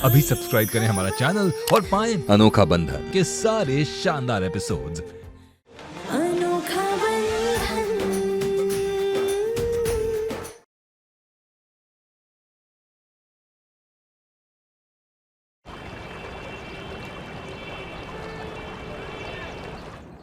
अभी सब्सक्राइब करें हमारा चैनल और पाएं अनोखा बंधन के सारे शानदार एपिसोड्स। अनोखा बंधन।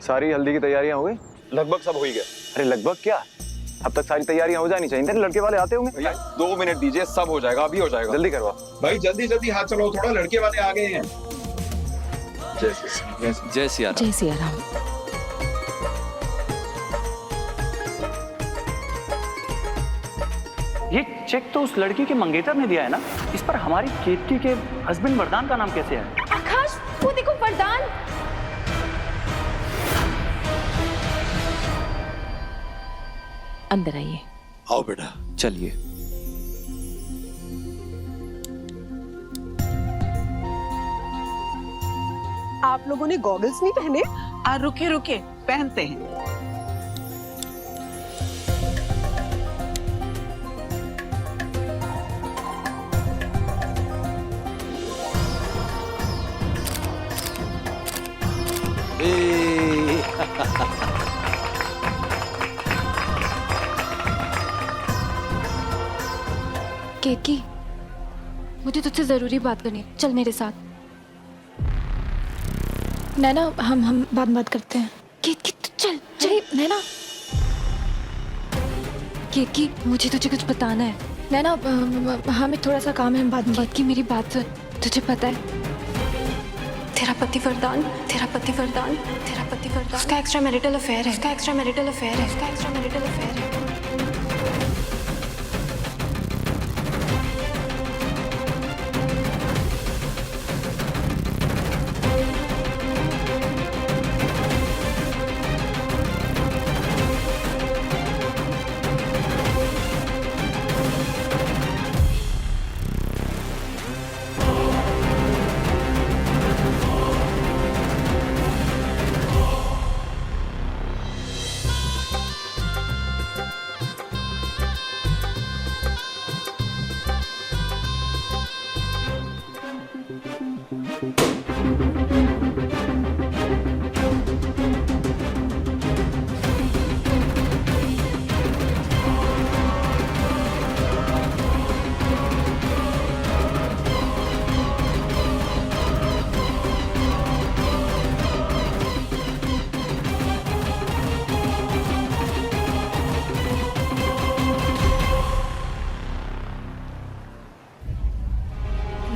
सारी हल्दी की तैयारियां हो गई? लगभग सब हो ही गया। अरे लगभग क्या, अब तक सारी तैयारियां हो जानी चाहिए। तेरे लड़के वाले आते होंगे। भैया 2 मिनट दीजिए, सब हो जाएगा, अभी हो जाएगा। जल्दी करवा भाई जल्दी जल्दी हाथ चलाओ, थोड़ा लड़के वाले आ गए हैं। जय सिया राम। जय सिया राम। ये चेक तो उस लड़की के मंगेतर ने दिया है ना, इस पर हमारी केतकी के हस्बैंड वरदान का नाम कैसे है? आकाश, वो देखो वरदान। अंदर आइए। आओ बेटा, चलिए। आप लोगों ने गॉगल्स नहीं पहने? रुके रुके, पहनते हैं। केतकी, मुझे तुझसे जरूरी बात करनी है, चल मेरे साथ। नैना, हम बात करते हैं। केतकी तू चल चल। नैना, केतकी मुझे तुझे कुछ बताना है। नैना, हमें थोड़ा सा काम है, हम बाद में बात की। मेरी बात सुन, तुझे पता है तेरा पति वरदान, तेरा पति वरदान, तेरा पति वरदान, उसका एक्स्ट्रा मैरिटल अफेयर है, उसका एक्स्ट्रा मैरिटल अफेयर है, उसका एक्स्ट्रा मैरिटल अफेयर है।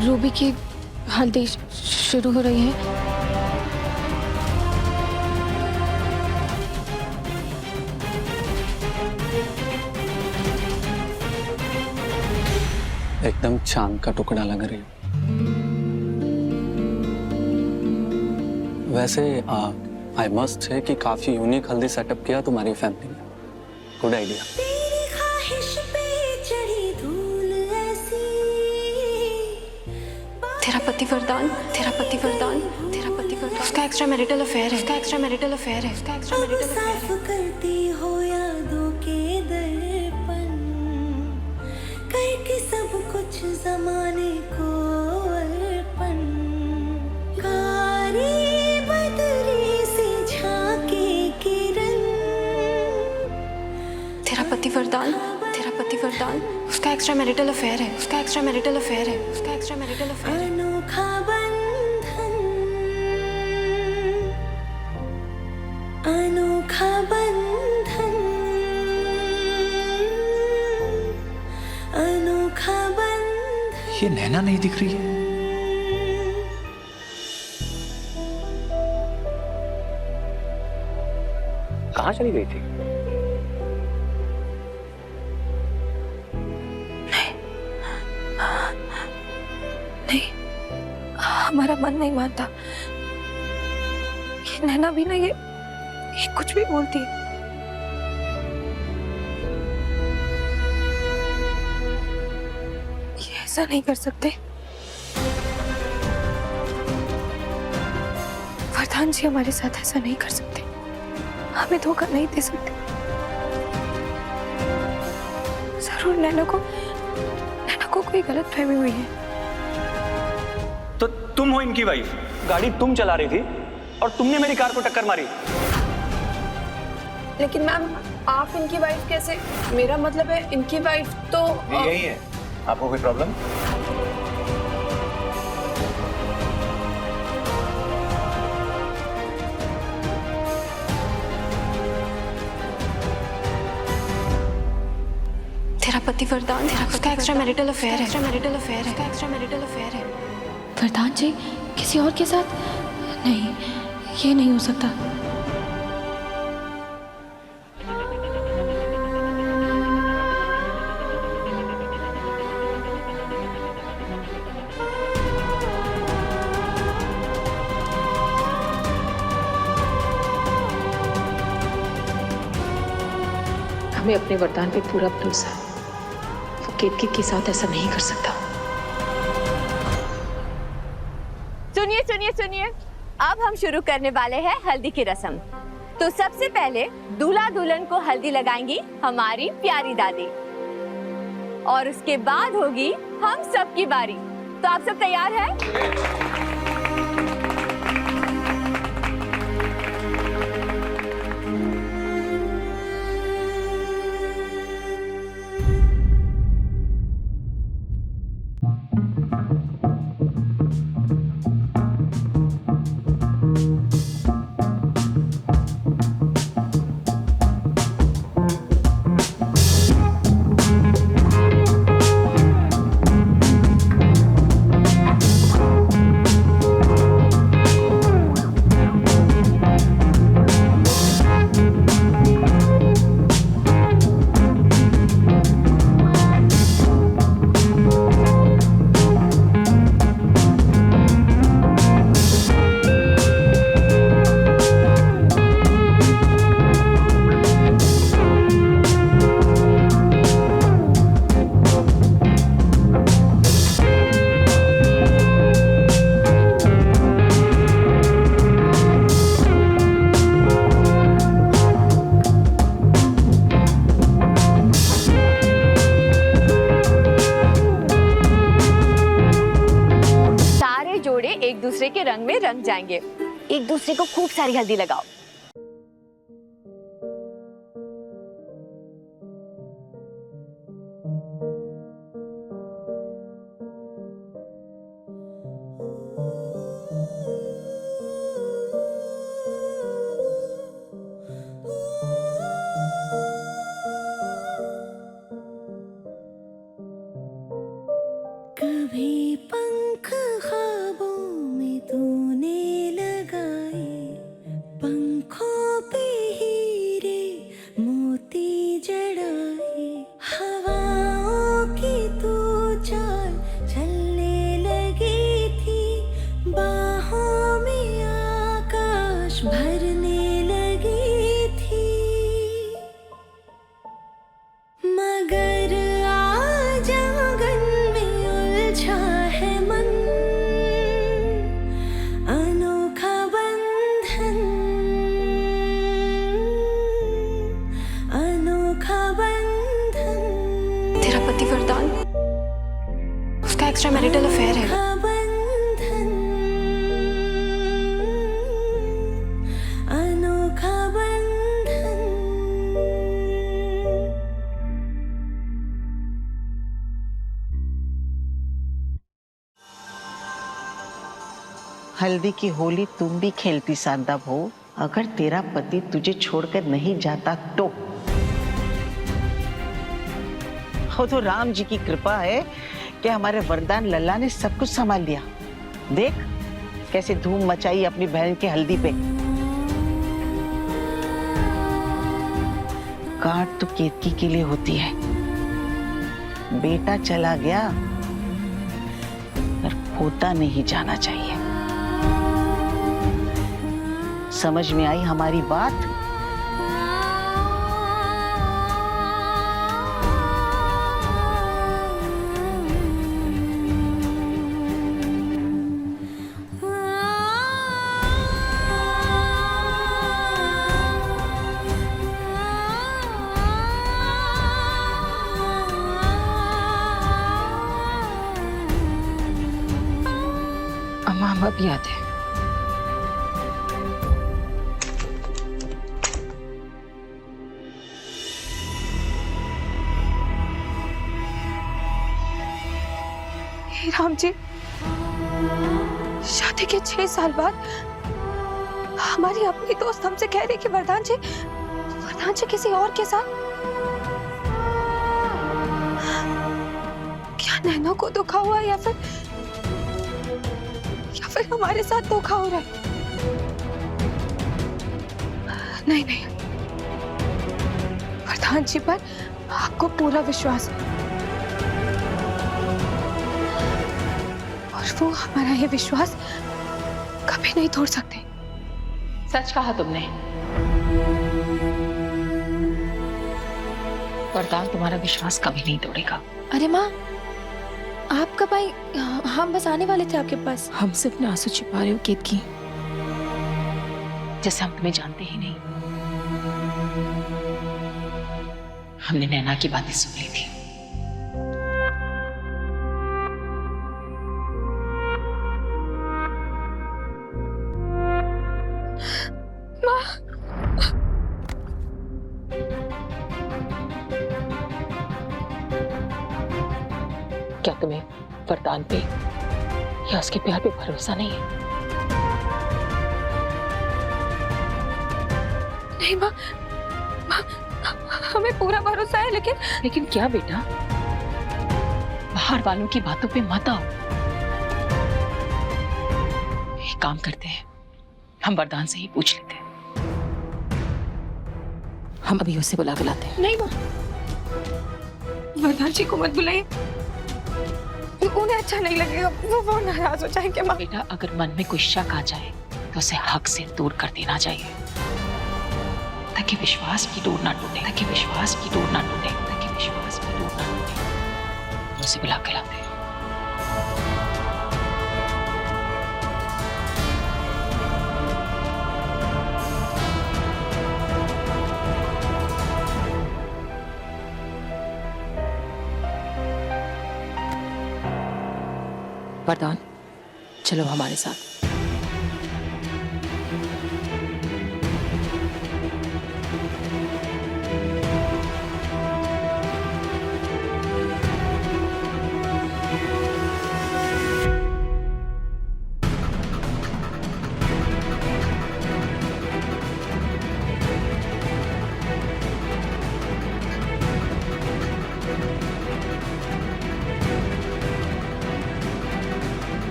रूबी की हल्दी शुरू हो रही है। एकदम चांद का टुकड़ा लग रही है। वैसे आई मस्ट है कि काफी यूनिक हल्दी सेटअप किया तुम्हारी फैमिली ने। Good idea. तेरा पति वरदान, तेरा पति वरदान, तेरा पति वरदान, उसका एक्स्ट्रा मैरिटल अफेयर है, उसका एक्स्ट्रा मैरिटल अफेयर है, उसका एक्स्ट्रा मैरिटल अफेयर है। करती हो यादों के दर्पण, करके सब कुछ जमाने को अर्पण, कारी बदरी से झांके किरण। तेरा पति वरदान, तेरा पति वरदान, उसका एक्स्ट्रा मैरिटल अफेयर है, उसका एक्स्ट्रा मैरिटल अफेयर है, उसका एक्स्ट्रा मैरिटल अफेयर है। अनोखा बंधन, अनोखा बंधन, अनोखा बंधन। ये नैना नहीं दिख रही है। कहाँ चली गई थी? नहीं, हमारा मन नहीं मानता। ये नैना भी ना, ये कुछ भी बोलती है। ये ऐसा नहीं कर सकते। वरदान जी हमारे साथ ऐसा नहीं कर सकते, हमें धोखा नहीं दे सकते। जरूर नैना को कोई गलतफहमी हुई है। तो तुम हो इनकी वाइफ, गाड़ी तुम चला रही थी और तुमने मेरी कार को टक्कर मारी। लेकिन मैम आप इनकी वाइफ कैसे? मेरा मतलब है इनकी वाइफ तो यही है। आपको कोई प्रॉब्लम? तेरा पति वरदान, उसका एक्स्ट्रा मैरिटल अफेयर है, एक्स्ट्रा मैरिटल अफेयर है, एक्स्ट्रा मैरिटल अफेयर है। वरदान जी किसी और के साथ? नहीं, ये नहीं हो सकता। हमें अपने वरदान पे पूरा भरोसा है। वो केतकी के साथ ऐसा नहीं कर सकता। सुनिए सुनिए सुनिए, अब हम शुरू करने वाले हैं हल्दी की रस्म। तो सबसे पहले दूल्हा दुल्हन को हल्दी लगाएंगी हमारी प्यारी दादी, और उसके बाद होगी हम सबकी बारी। तो आप सब तैयार हैं? एक दूसरे के रंग में रंग जाएंगे। एक दूसरे को खूब सारी हल्दी लगाओ। कभी पंख ख्वाबों में तूने लगाए, पंखों पे हीरे मोती जड़ाए, हवाओं की तू चाल चलने लगी थी, बाहों में आकाश भरने लगी थी, मगर आज आंगन में उलझा है मन, अनोखा बंधन, अनोखा बंधन। तेरा पति वरदान, उसका एक्स्ट्रा मैरिटल अफेयर है। अनोखा बंधन, अनोखा बंधन। हल्दी की होली तुम भी खेलती सांदब हो, अगर तेरा पति तुझे छोड़कर नहीं जाता तो। हो तो राम जी की कृपा है कि हमारे वरदान लल्ला ने सब कुछ संभाल लिया। देख कैसे धूम मचाई अपनी बहन की हल्दी पे। काट तो केतकी के लिए होती है, बेटा चला गया पर पोता नहीं जाना चाहिए। समझ में आई हमारी बात? हम अभी आते हैं। हे राम जी, शादी के 6 साल बाद हमारी अपनी दोस्त हमसे कह रही कि वरदान जी किसी और के साथ। क्या नैना को धोखा हुआ या फिर हमारे साथ धोखा हो रहा है? नहीं, वरदान जी पर आपको पूरा विश्वास है और वो हमारा ये विश्वास कभी नहीं तोड़ सकते। सच कहा तुमने। वरदान तुम्हारा विश्वास कभी नहीं तोड़ेगा। अरे माँ, आप कब आई? हम बस आने वाले थे आपके पास। हमसे अपने आंसू छिपा रहे हो केतकी, जैसे हम तुम्हें जानते ही नहीं। हमने नैना की बातें सुन ली थी। क्या तुम्हें वरदान पे या उसके प्यार पे भरोसा नहीं है? नहीं माँ, हमें पूरा भरोसा है, लेकिन क्या बेटा, बाहर वालों की बातों पे मत आओ। एक काम करते हैं, हम वरदान से ही पूछ लेते हैं। हम अभी उसे बुला के लाते हैं। नहीं माँ, वरदान जी को मत बुलाइए, उन्हें अच्छा नहीं लगेगा, वो नाराज हो जाएंगे माँ। बेटा, अगर मन में कोई शक आ जाए तो उसे हक से दूर कर देना चाहिए, ताकि विश्वास की डोर ना टूटे, उसे बुला के लाते हैं। वरदान, चलो हमारे साथ।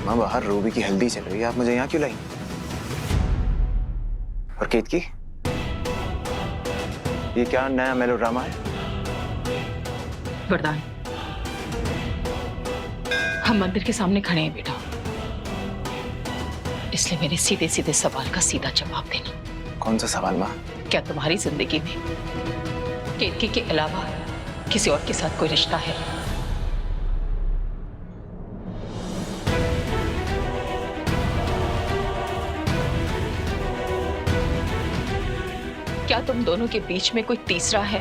माँ, बाहर रूबी की हल्दी चल रही है, आप मुझे यहाँ क्यों लाई? और केतकी, ये क्या नया मेलोड्रामा है? वरदान, हम मंदिर के सामने खड़े हैं बेटा, इसलिए मेरे सीधे सीधे सवाल का सीधा जवाब देना। कौन सा सवाल माँ? क्या तुम्हारी जिंदगी में केतकी के अलावा किसी और के साथ कोई रिश्ता है? क्या तुम दोनों के बीच में कोई तीसरा है?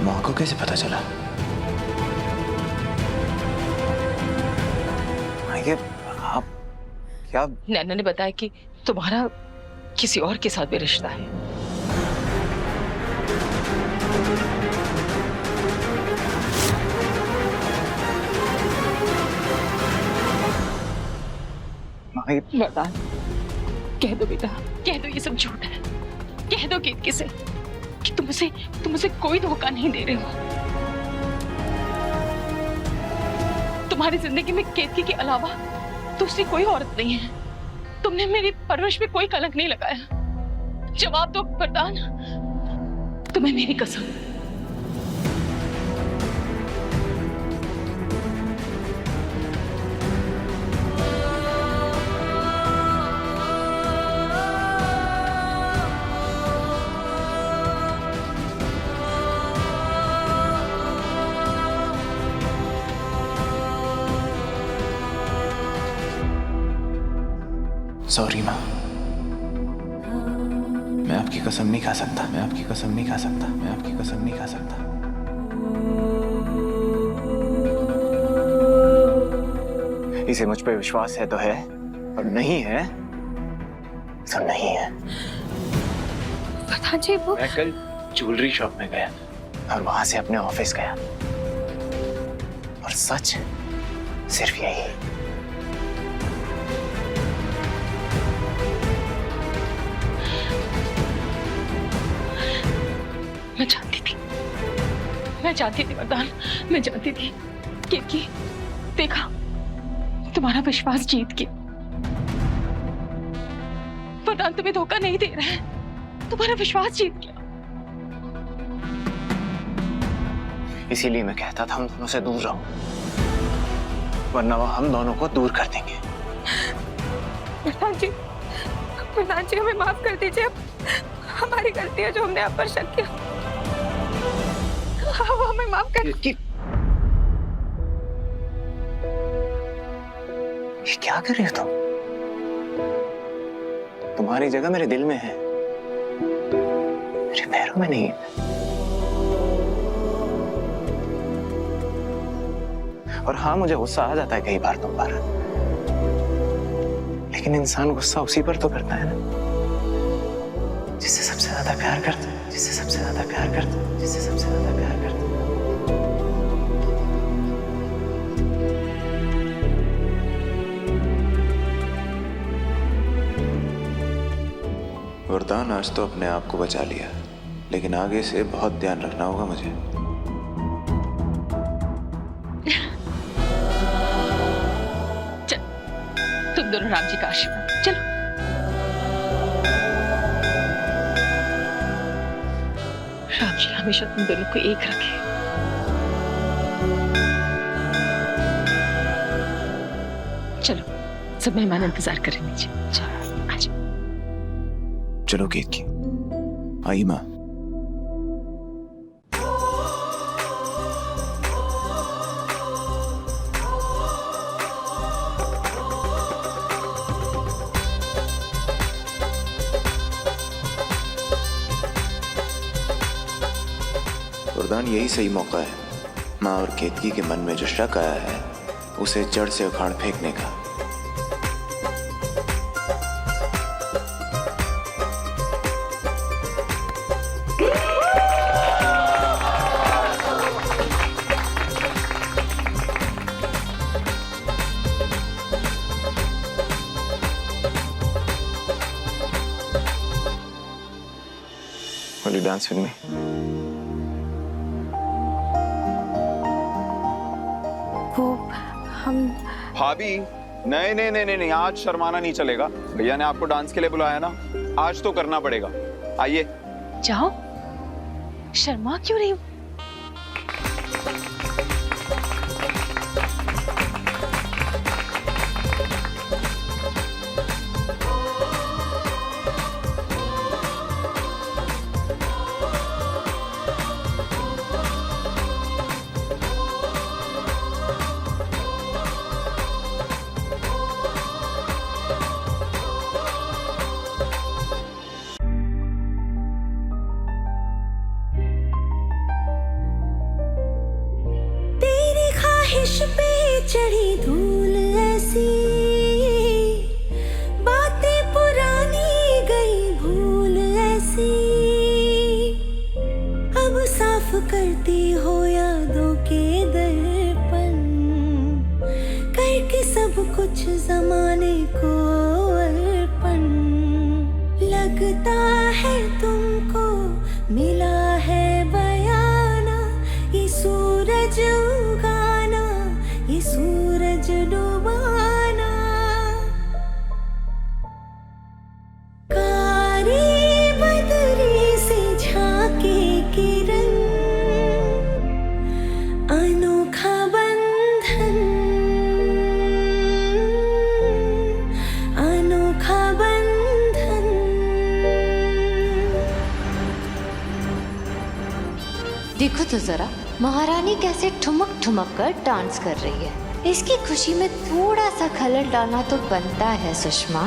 माँ को कैसे पता चला? ये आप क्या? नैना ने बताया कि तुम्हारा किसी और के साथ भी रिश्ता है। वरदान, कह दो बेटा, कह दो ये सब झूठ है। कह दो केतकी से कि तुम उसे कोई धोखा नहीं दे रहे हो। तुम्हारी जिंदगी में केतकी के अलावा दूसरी कोई औरत नहीं है। तुमने मेरी परवरिश पे कोई कलंक नहीं लगाया। जवाब दो वरदान, तुम्हें मेरी कसम। सॉरी माँ, मैं आपकी कसम नहीं खा सकता, मैं आपकी कसम नहीं खा सकता, मैं आपकी कसम नहीं खा सकता। इसे मुझ पे विश्वास है तो है, और नहीं है तो नहीं है। प्रधान जी वो मैं कल ज्वेलरी शॉप में गया और वहां से अपने ऑफिस गया, और सच सिर्फ यही। मैं जानती थी वरदान, मैं जानती थी कि देखा तुम्हारा विश्वास जीत के वरदान तुम्हें धोखा नहीं दे रहा है, तुम्हारा विश्वास जीत गया। इसीलिए मैं कहता था हम दोनों से दूर रहो, वरना वो हम दोनों को दूर कर देंगे। प्रधान जी हमें माफ कर दीजिए, हमारी गलती है जो हमने आप पर शक किया, हमें माफ कर। ये क्या कर रही हो तुम? तुम्हारी जगह मेरे दिल में है, मेरे पैरों में नहीं। और हाँ, मुझे गुस्सा आ जाता है कई बार तुम पर, लेकिन इंसान गुस्सा उसी पर तो करता है ना जिससे सबसे ज्यादा प्यार करता है, जिससे सबसे ज्यादा प्यार करता है, जिससे सबसे ज्यादा प्यार करता है। वरदान, आज तो अपने आप को बचा लिया, लेकिन आगे से बहुत ध्यान रखना होगा मुझे। चल, तुम दोनों राम जी का आशीर्वाद, चलो। राम जी हमेशा तुम दोनों को एक रखे। चलो, सब मेहमान इंतजार कर रहे नीचे। चलो, आ जाओ। चलो केतकी, आई माँ। वरदान, यही सही मौका है माँ और केतकी के मन में जो शक आया है उसे जड़ से उखाड़ फेंकने का। Will you dance with me? वो हम भाभी, नहीं नहीं नहीं नहीं, आज शर्माना नहीं चलेगा। भैया ने आपको डांस के लिए बुलाया ना, आज तो करना पड़ेगा। आइए। जाओ, शर्मा क्यों रही हो? पे चढ़ी धूल ऐसी, बातें पुरानी गई भूल ऐसी, अब साफ करती हो यादों के दर्पण, करके सब कुछ जमाने को अर्पण। लगता है तुमको मिला है बयाना, ये सूरज उगाना, ये सूरज डुबाना। कारी बदरी से झांके किरण, अनोखा बंधन, अनोखा बंधन। देखो तो जरा महारानी कैसे ठुमक ठुमक कर डांस कर रही है। इसकी खुशी में थोड़ा सा खलल डालना तो बनता है सुषमा।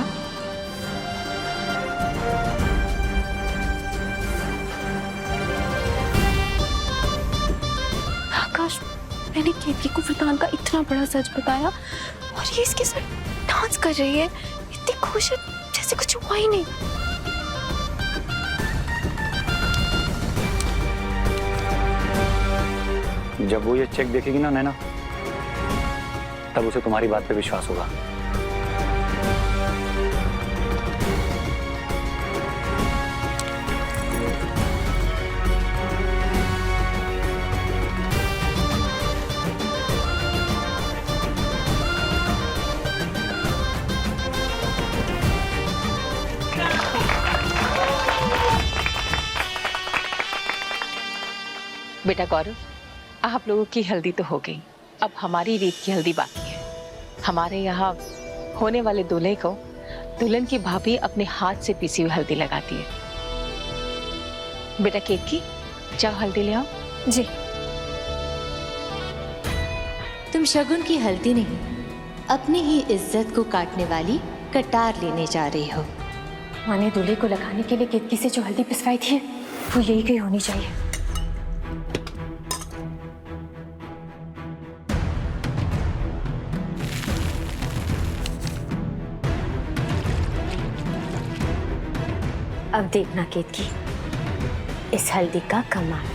मैंने केतकी को वरदान का इतना बड़ा सच बताया और ये इसके साथ डांस कर रही है, इतनी खुश है जैसे कुछ हुआ ही नहीं। जब वो ये चेक देखेगी ना नैना, तब उसे तुम्हारी बात पे विश्वास होगा। बेटा गौरव, आप लोगों की हल्दी तो हो गई, अब हमारी रीत की हल्दी बाकी है। हमारे यहाँ होने वाले दूल्हे को दुल्हन की भाभी अपने हाथ से पीसी हुई हल्दी लगाती है। बेटा केतकी, जाओ हल्दी ले आओ। जी। तुम शगुन की हल्दी नहीं, अपनी ही इज्जत को काटने वाली कटार लेने जा रही हो। माँ ने दूल्हे को लगाने के लिए केतकी से जो हल्दी पिसवाई थी वो यही कहीं होनी चाहिए। अब देखना केतकी, इस हल्दी का कमाल।